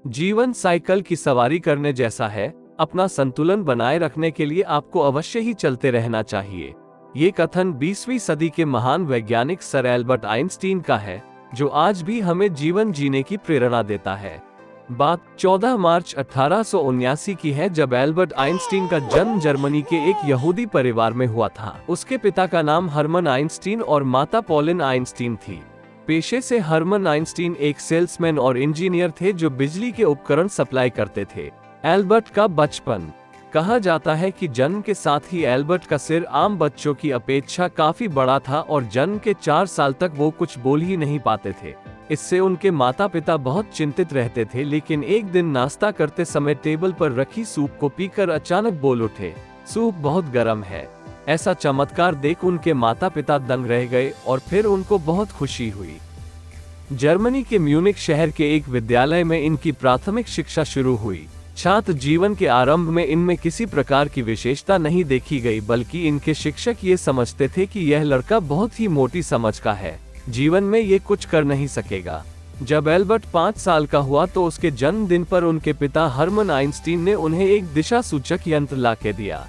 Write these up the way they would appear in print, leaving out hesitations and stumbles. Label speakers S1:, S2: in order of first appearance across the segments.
S1: जीवन साइकिल की सवारी करने जैसा है, अपना संतुलन बनाए रखने के लिए आपको अवश्य ही चलते रहना चाहिए। ये कथन 20वीं सदी के महान वैज्ञानिक सर एल्बर्ट आइंस्टीन का है, जो आज भी हमें जीवन जीने की प्रेरणा देता है। बात 14 मार्च 1879 की है, जब एल्बर्ट आइंस्टीन का जन्म जर्मनी के एक यहूदी परिवार में हुआ था। उसके पिता का नाम हर्मन आइंस्टीन और माता पॉलिन आइंस्टीन थी। पेशे से हर्मन आइंस्टीन एक सेल्समैन और इंजीनियर थे जो बिजली के उपकरण सप्लाई करते थे। एल्बर्ट का बचपन। कहा जाता है कि जन्म के साथ ही एल्बर्ट का सिर आम बच्चों की अपेक्षा काफी बड़ा था और जन्म के 4 साल तक वो कुछ बोल ही नहीं पाते थे। इससे उनके माता पिता बहुत चिंतित रहते थे, लेकिन एक दिन नाश्ता करते समय टेबल पर रखी सूप को पीकर अचानक बोल उठे, सूप बहुत गर्म है। ऐसा चमत्कार देख उनके माता पिता दंग रह गए और फिर उनको बहुत खुशी हुई। जर्मनी के म्यूनिख शहर के एक विद्यालय में इनकी प्राथमिक शिक्षा शुरू हुई। छात्र जीवन के आरंभ में इनमें किसी प्रकार की विशेषता नहीं देखी गई, बल्कि इनके शिक्षक ये समझते थे कि यह लड़का बहुत ही मोटी समझ का है, जीवन में ये कुछ कर नहीं सकेगा। जब एल्बर्ट 5 साल का हुआ तो उसके जन्मदिन पर उनके पिता हर्मन आइंस्टीन ने उन्हें एक दिशा सूचक यंत्र लाके दिया।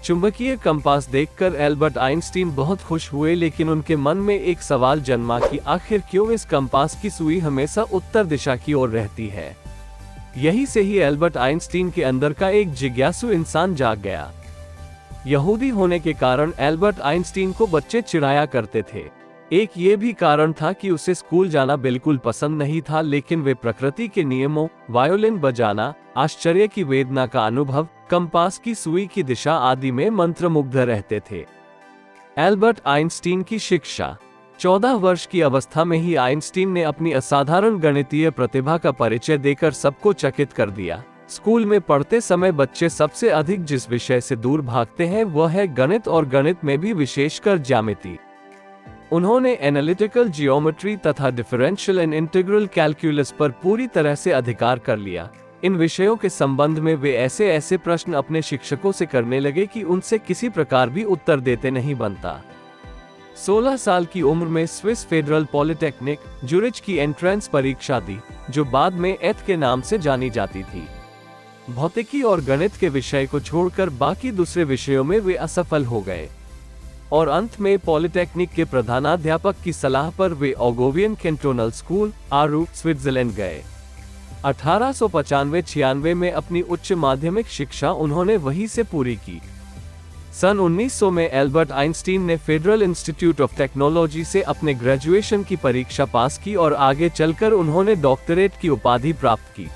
S1: चुंबकीय कंपास देखकर एल्बर्ट आइंस्टीन बहुत खुश हुए, लेकिन उनके मन में एक सवाल जन्मा कि आखिर क्यों इस कंपास की सुई हमेशा उत्तर दिशा की ओर रहती है। यही से ही एल्बर्ट आइंस्टीन के अंदर का एक जिज्ञासु इंसान जाग गया। यहूदी होने के कारण एल्बर्ट आइंस्टीन को बच्चे चिढ़ाया करते थे। एक ये भी कारण था कि उसे स्कूल जाना बिल्कुल पसंद नहीं था, लेकिन वे प्रकृति के नियमों, वायोलिन बजाना, आश्चर्य की वेदना का अनुभव, कंपास की सुई की दिशा आदि में मंत्रमुग्ध रहते थे। एल्बर्ट आइंस्टीन की शिक्षा। 14 वर्ष की अवस्था में ही आइंस्टीन ने अपनी असाधारण गणितीय प्रतिभा का परिचय देकर सबको चकित कर दिया। स्कूल में पढ़ते समय बच्चे सबसे अधिक जिस विषय से दूर भागते हैं वह है गणित, और गणित में भी विशेषकर ज्यामिति। उन्होंने एनालिटिकल जियोमेट्री तथा डिफरेंशियल एंड इंटीग्रल कैलकुलस पर पूरी तरह से अधिकार कर लिया। इन विषयों के संबंध में वे ऐसे ऐसे प्रश्न अपने शिक्षकों से करने लगे कि उनसे किसी प्रकार भी उत्तर देते नहीं बनता। 16 साल की उम्र में स्विस फेडरल पॉलिटेक्निक ज्यूरिच की एंट्रेंस परीक्षा दी, जो बाद में एथ के नाम से जानी जाती थी। भौतिकी और गणित के विषय को छोड़कर बाकी दूसरे विषयों में वे असफल हो गए और अंत में पॉलिटेक्निक के प्रधानाध्यापक की सलाह पर वे ऑगोवियन कैंटोनल स्कूल, आरू, स्विट्जरलैंड गए। 1895-96 में अपनी उच्च माध्यमिक शिक्षा उन्होंने वहीं से पूरी की। सन 1900 में एल्बर्ट आइंस्टीन ने फेडरल इंस्टीट्यूट ऑफ टेक्नोलॉजी से अपने ग्रेजुएशन की परीक्षा पास की और आगे चलकर उन्होंने डॉक्टरेट की उपाधि प्राप्त की।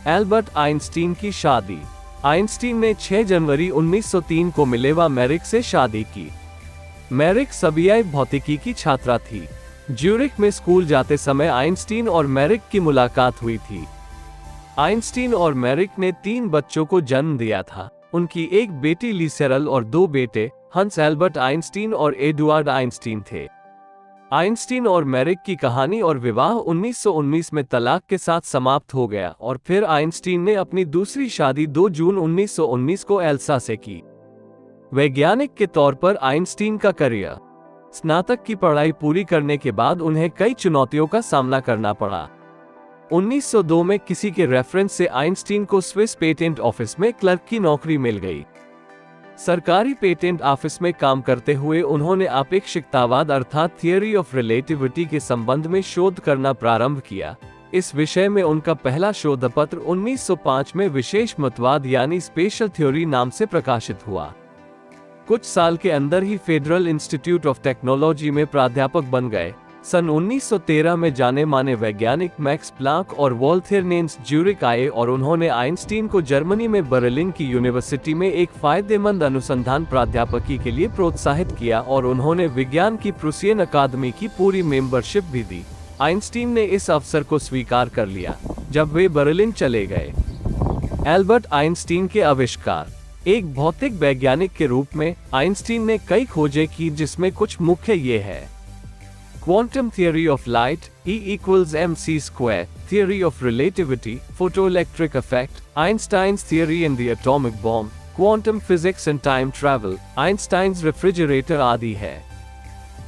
S1: एल्बर्ट आइंस्टीन की शादी। आइंस्टीन ने 6 जनवरी 1903 को मिलेवा मैरिक से शादी की। मैरिक सबियाई भौतिकी की छात्रा थी। ज्यूरिख में स्कूल जाते समय आइंस्टीन और मैरिक की मुलाकात हुई थी। आइंस्टीन और मैरिक ने 3 बच्चों को जन्म दिया था। उनकी एक बेटी लीसेरल और 2 बेटे हंस एल्बर्ट आइंस्टीन और एडुआर्ड आइंस्टीन थे। आइंस्टीन और मैरिक की कहानी और विवाह 1919 में तलाक के साथ समाप्त हो गया और फिर आइंस्टीन ने अपनी दूसरी शादी 2 जून 1919 को एल्सा से की। वैज्ञानिक के तौर पर आइंस्टीन का करियर। स्नातक की पढ़ाई पूरी करने के बाद उन्हें कई चुनौतियों का सामना करना पड़ा। 1902 में किसी के रेफरेंस से आइंस्टीन को स्विस पेटेंट ऑफिस में क्लर्क की नौकरी मिल गई। सरकारी पेटेंट ऑफिस में काम करते हुए उन्होंने आपेक्षिकतावाद अर्थात थियरी ऑफ रिलेटिविटी के संबंध में शोध करना प्रारंभ किया। इस विषय में उनका पहला शोध पत्र 1905 में विशेष मतवाद यानी स्पेशल थ्योरी नाम से प्रकाशित हुआ। कुछ साल के अंदर ही फेडरल इंस्टीट्यूट ऑफ टेक्नोलॉजी में प्राध्यापक बन गए। सन 1913 में जाने माने वैज्ञानिक मैक्स प्लांक और वॉल्थेर नेल्स ज्यूरिख आए और उन्होंने आइंस्टीन को जर्मनी में बर्लिन की यूनिवर्सिटी में एक फायदेमंद अनुसंधान प्राध्यापकी के लिए प्रोत्साहित किया और उन्होंने विज्ञान की प्रूसियन अकादमी की पूरी मेंबरशिप भी दी। आइंस्टीन ने इस अवसर को स्वीकार कर लिया जब वे बर्लिन चले गए। एल्बर्ट आइंस्टीन के आविष्कार। एक भौतिक वैज्ञानिक के रूप में आइंस्टीन ने कई खोजें की, जिसमें कुछ मुख्य ये है: quantum theory of light, E=mc², theory of relativity, photoelectric effect, Einstein's theory in the atomic bomb, quantum physics and time travel, Einstein's refrigerator आदि है।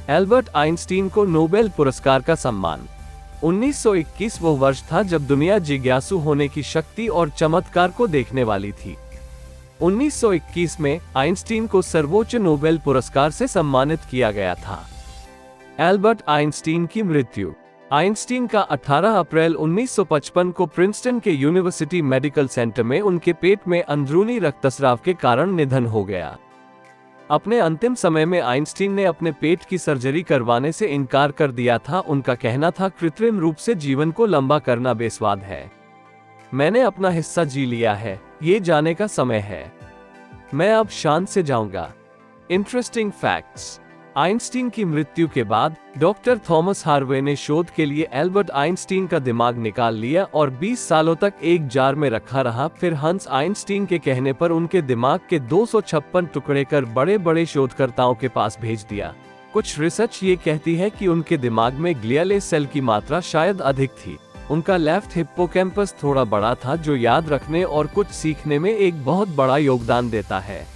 S1: एल्बर्ट आइंस्टीन को नोबेल पुरस्कार का सम्मान। 1921 वो वर्ष था जब दुनिया जिज्ञासु होने की शक्ति और चमत्कार को देखने वाली थी। 1921 में आइंस्टीन को सर्वोच्च नोबेल पुरस्कार से सम्मानित किया गया था। एल्बर्ट आइंस्टीन की मृत्यु। आइंस्टीन का 18 अप्रैल 1955 को प्रिंसटन के यूनिवर्सिटी मेडिकल सेंटर में उनके पेट में अंदरूनी रक्तस्राव के कारण निधन हो गया। अपने अंतिम समय में आइंस्टीन ने अपने पेट की सर्जरी करवाने से इनकार कर दिया था। उनका कहना था, कृत्रिम रूप से जीवन को लंबा करना बेस्वाद है। मैंने अपना हिस्सा जी लिया है, ये जाने का समय है। मैं अब शांत से जाऊंगा। Interesting facts. आइंस्टीन की मृत्यु के बाद डॉक्टर थॉमस हार्वे ने शोध के लिए एल्बर्ट आइंस्टीन का दिमाग निकाल लिया और 20 सालों तक एक जार में रखा रहा। फिर हंस आइंस्टीन के कहने पर उनके दिमाग के 256 टुकड़े कर बड़े बड़े शोधकर्ताओं के पास भेज दिया। कुछ रिसर्च ये कहती है कि उनके दिमाग में ग्लियल सेल की मात्रा शायद अधिक थी। उनका लेफ्ट हिप्पोकैम्पस थोड़ा बड़ा था, जो याद रखने और कुछ सीखने में एक बहुत बड़ा योगदान देता है।